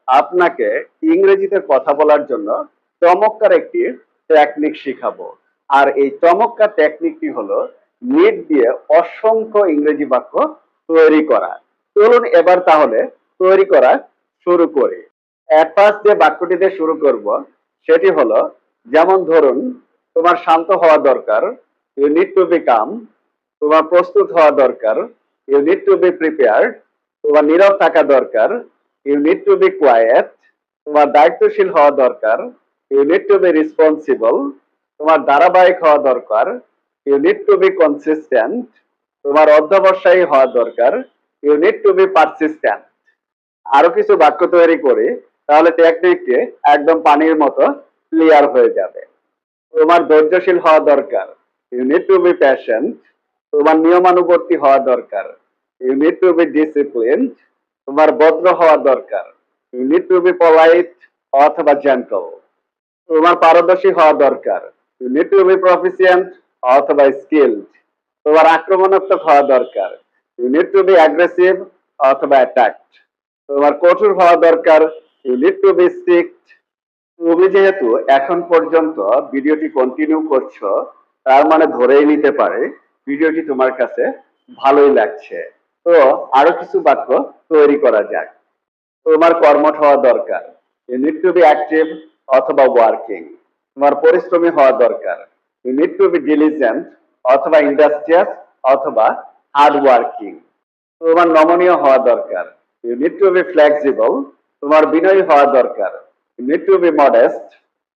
আপনাকে ইংরেজিতে কথা বলার জন্য চমৎকার একটি টেকনিক শিখাবো। আর এই চমৎকার টেকনিকটি হলো নিট দিয়ে অসংখ্য ইংরেজি বাক্য তৈরি করা। চলুন এবার তাহলে তৈরি করা শুরু করি। ফার্স্ট যে বাক্যটি দিয়ে শুরু করব সেটি হলো, যেমন ধরুন, তোমার শান্ত হওয়া দরকার, you need to be calm. তোমার প্রস্তুত হওয়া দরকার, you need to be prepared. তোমার নীরব থাকা দরকার, you need to be quiet. তোমার দায়িত্বশীল হওয়া দরকার, you need to be responsible. তোমার ধারাবাহিক হওয়া দরকার, you need to be consistent. তোমার অধ্যবসায়ী হওয়া দরকার, you need to be persistent. আরো কিছু বাক্য তৈরি করি, তাহলে টেকনিকটি একদম পানির মতো ক্লিয়ার হয়ে যাবে। তোমার ধৈর্যশীল হওয়া দরকার, you need to be patient. তোমার নিয়মানুবর্তী হওয়া দরকার, you need to be disciplined. তোমার ভদ্র হওয়া দরকার, you need to be polite অথবা জেন্টল। তোমার পারদর্শী হওয়া দরকার, you need to be proficient অথবা স্কিলড। তোমার আক্রমণাত্মক হওয়া দরকার, you need to be aggressive অথবা অ্যাটাকড। তোমার কঠোর হওয়া দরকার, you need to be strict. তুমি যেহেতু এখন পর্যন্ত ভিডিওটি কন্টিনিউ করছো, তার মানে ধরেই নিতে পারে ভিডিওটি তোমার কাছে ভালোই লাগছে। তো আরো কিছু বাক্য তৈরি করা যাক। তোমার কর্মঠ হওয়া দরকার, you need to be active অথবা ওয়ার্কিং। তোমার পরিশ্রমী হওয়া দরকার, you need to be diligent অথবা ইন্ডাস্ট্রিয়াস অথবা হার্ড ওয়ার্কিং। তোমার নমনীয় হওয়া দরকার, you need to be flexible. তোমার বিনয়ী হওয়া দরকার, you need to be modest.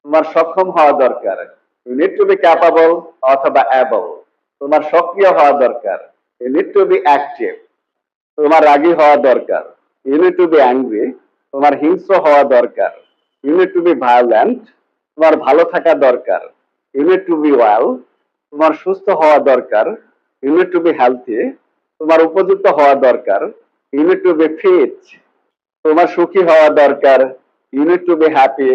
তোমার সক্ষম হওয়া দরকার, you need to be capable অথবা অ্যাবল। তোমার সক্রিয় হওয়া দরকার, you need to be active. তোমার রাগী হওয়া দরকার, you need to B angry. তোমার হিংস্র হওয়া দরকার, you need to be violent. তোমার ভালো থাকা দরকার, you need to be well. তোমার সুস্থ হওয়া দরকার, you need to be healthy. তোমার উপযুক্ত হওয়া দরকার, you need to be fit. তোমার সুখী হওয়া দরকার, you need to be happy.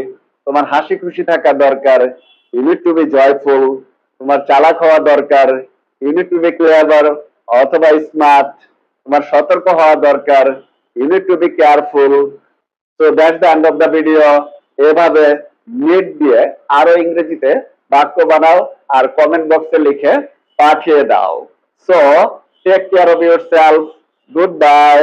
তোমার হাসি খুশি থাকা দরকার, you need to be joyful. তোমার চালাক হওয়া দরকার, you need to be clever অথবা স্মার্ট। তোমার সতর্ক হওয়া দরকার, you need to be careful. তো that's the end of the video. এভাবে নিট দিয়ে আরো ইংরেজিতে বাক্য বানাও আর কমেন্ট বক্সে লিখে পাঠিয়ে দাও। So take care of yourself. Good by.